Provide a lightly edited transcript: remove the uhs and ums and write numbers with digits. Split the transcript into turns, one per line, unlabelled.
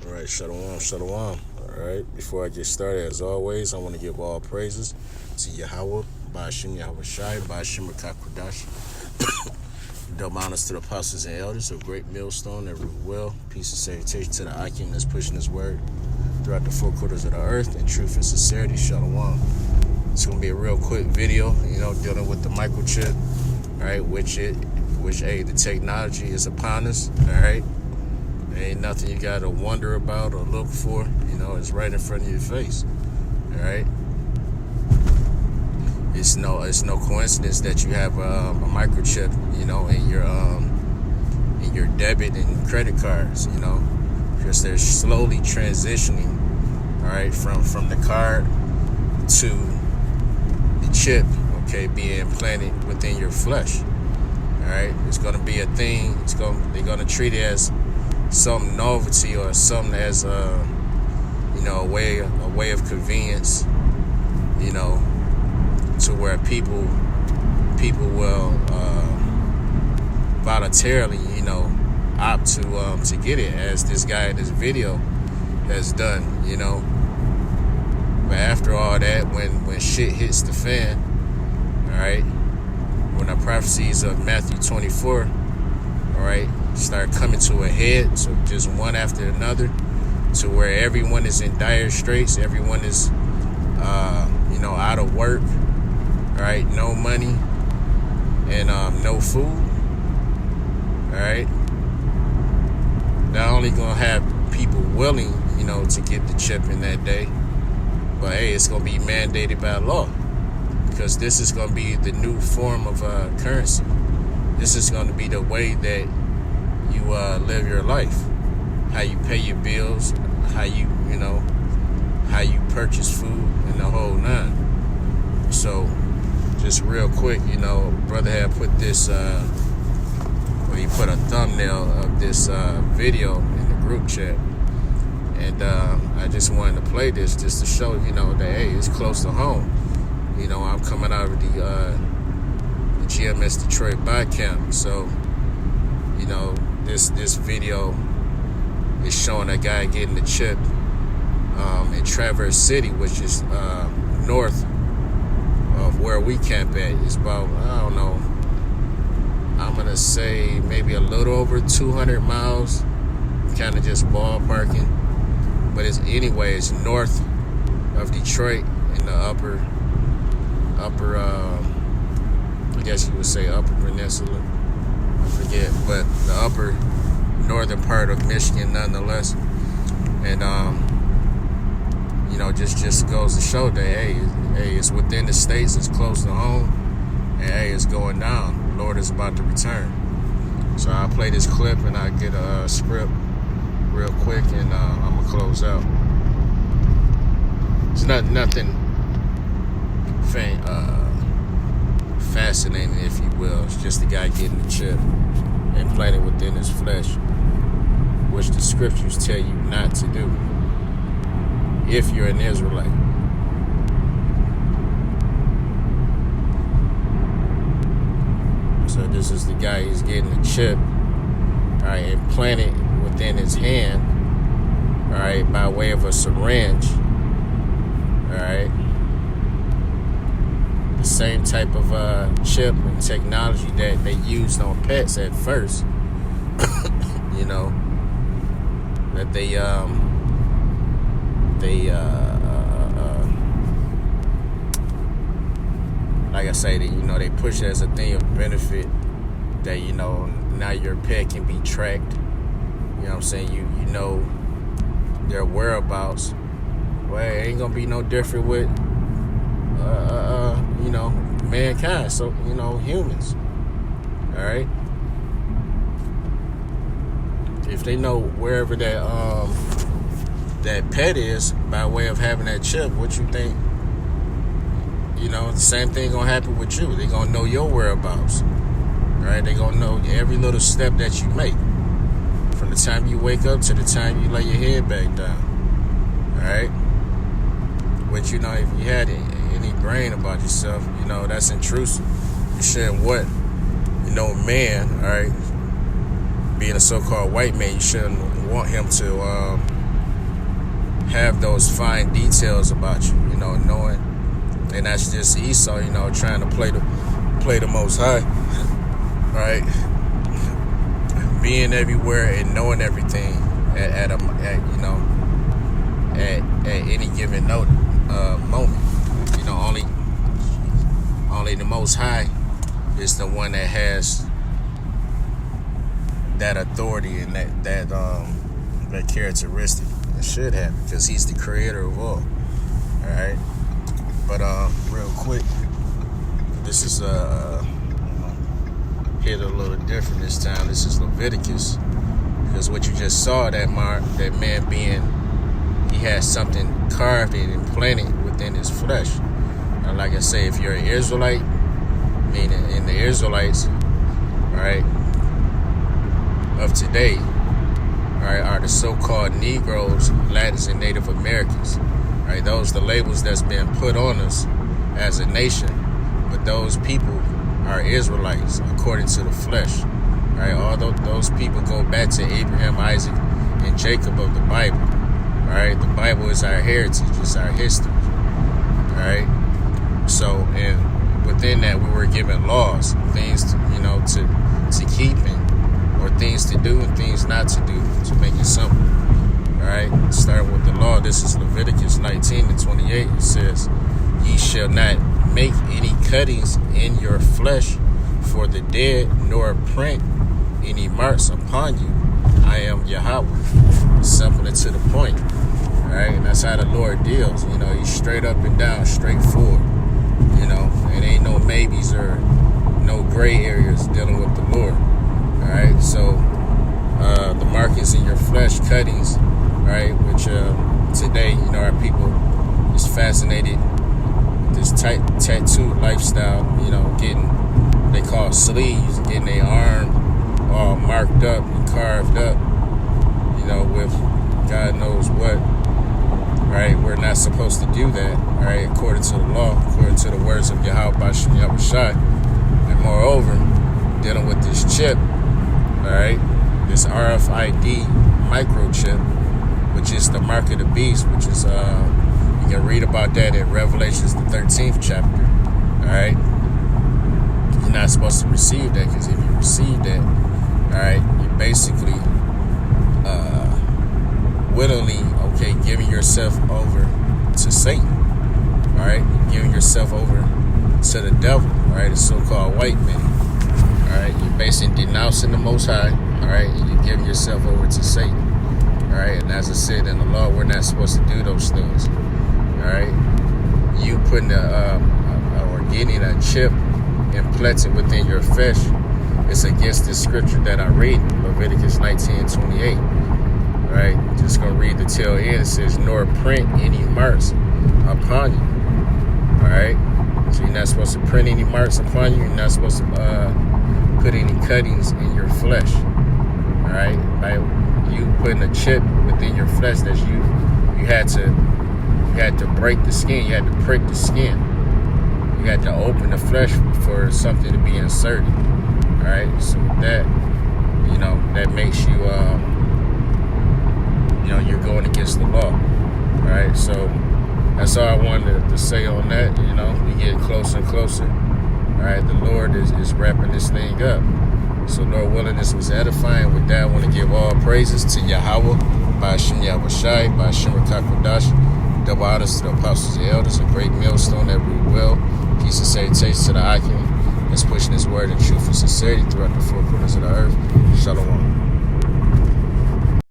All right, shalom, shalom. All right, before I get started, as always, I want to give all praises to Yahweh, Ba'ashim Yahweh Shai, Ba'ashim Rakakwadash. Double honors to the apostles and elders of Great Millstone that rule well. Peace and salutation to the Akim that's pushing his word throughout the four quarters of the earth in truth and sincerity. Shalom. It's going to be a real quick video, dealing with the microchip, all right, which the technology is upon us, all right. Ain't nothing you got to wonder about or look for, it's right in front of your face, all right. It's no coincidence that you have a microchip, in your debit and credit cards, because they're slowly transitioning, all right, from the card to the chip, okay, being implanted within your flesh, all right. It's gonna be a thing. They're gonna treat it as some novelty or something as a way of convenience, to where people will voluntarily, opt to get it, as this guy in this video has done, But after all that, when shit hits the fan, all right, when the prophecies of Matthew 24, all right, start coming to a head, so just one after another, to where everyone is in dire straits, everyone is, out of work, all right, no money, and no food, all right. Not only gonna have people willing, to get the chip in that day, but hey, it's gonna be mandated by law, because this is gonna be the new form of currency. This is gonna be the way that you live your life, how you pay your bills, how you purchase food, and the whole nine. So, just real quick, brother had put this, he put a thumbnail of this video in the group chat, and I just wanted to play this just to show, that hey, it's close to home. I'm coming out of the GMS Detroit buy camp, so this video is showing a guy getting the chip in Traverse City, which is north of where we camp at. It's about, I don't know, I'm gonna say maybe a little over 200 miles, kind of just ballparking, but it's north of Detroit in the upper I guess you would say upper peninsula, I forget, but the upper northern part of Michigan nonetheless. And just goes to show that hey, it's within the states, it's close to home, and hey, it's going down. The Lord is about to return. So I'll play this clip and I'll get a script real quick, and I'm gonna close out. It's nothing fascinating, if you will. It's just the guy getting the chip implanted within his flesh, which the scriptures tell you not to do if you're an Israelite. So this is the guy, he's getting the chip, all right, implanted within his hand, all right, by way of a syringe, all right. The same type of chip and technology that they used on pets at first, that they like I say, that they push it as a thing of benefit, that now your pet can be tracked. What I'm saying? You know their whereabouts. Well, it ain't gonna be no different with mankind. So humans. All right. If they know wherever that pet is by way of having that chip, what you think? The same thing gonna happen with you. They gonna know your whereabouts. All right. They gonna know every little step that you make, from the time you wake up to the time you lay your head back down. All right. But if you had any brain about yourself, that's intrusive. You shouldn't man, all right, being a so-called white man, you shouldn't want him to have those fine details about you, knowing, and that's just Esau, trying to play the Most High, right? Being everywhere and knowing everything at any given moment. Only the Most High is the one that has that authority and that characteristic. It should have, because he's the creator of all. All right, but real quick, this is hit a little different this time. This is Leviticus, because what you just saw, that man he has something carved and implanted within his flesh. And like I say, if you're an Israelite, meaning in the Israelites, right, of today, right, are the so-called Negroes, Latins, and Native Americans, right? Those the labels that's been put on us as a nation, but those people are Israelites according to the flesh, right? All those people go back to Abraham, Isaac, and Jacob of the Bible, right? The Bible is our heritage, it's our history, right? So, and within that, we were given laws, things to keep, or things to do and things not to do, to make it simple. All right, start with the law. This is Leviticus 19:28. It says, "Ye shall not make any cuttings in your flesh for the dead, nor print any marks upon you. I am Yahweh." Simple and to the point. All right, and that's how the Lord deals. He's straight up and down, straightforward. It ain't no maybes or no gray areas dealing with the Lord. All right, so the markings in your flesh, cuttings, right, which today, our people is fascinated with this tattoo lifestyle, they call sleeves, getting their arm all marked up and carved up, with God knows what, right? We're not supposed to do that, right, according to the law, according to the words of Yahweh Bashem Yahushai. And moreover, dealing with this chip, all right, this RFID microchip, which is the mark of the beast, which is, you can read about that in Revelations, the 13th chapter, all right? You're not supposed to receive that, because if you receive that, all right, you're basically willingly, giving yourself over to Satan, all right? You're giving yourself over to the devil, all right, the so-called white man, all right? You're basically denouncing the Most High, all right, and you're giving yourself over to Satan, all right? And as I said in the law, we're not supposed to do those things, all right? You putting or getting a chip implanted within your flesh, it's against this scripture that I read, Leviticus 19:28. Right, just gonna read the tail end. It says, "Nor print any marks upon you." All right, so you're not supposed to print any marks upon you. You're not supposed to put any cuttings in your flesh. All right, by you putting a chip within your flesh, that you had to break the skin. You had to prick the skin. You had to open the flesh for something to be inserted. All right, so that that makes you you're going against the law. All right, so that's all I wanted to say on that. We get closer and closer. All right, the Lord is wrapping this thing up. So Lord willing, this was edifying. With that, I want to give all praises to Yahweh, Ba'ashem Yahushai, Ba'ashem Rakakodash, double honors to the apostles and elders, a great millstone that rule well. Peace and salutation to the Akim that's pushing his word in truth and sincerity throughout the four corners of the earth. Shalom.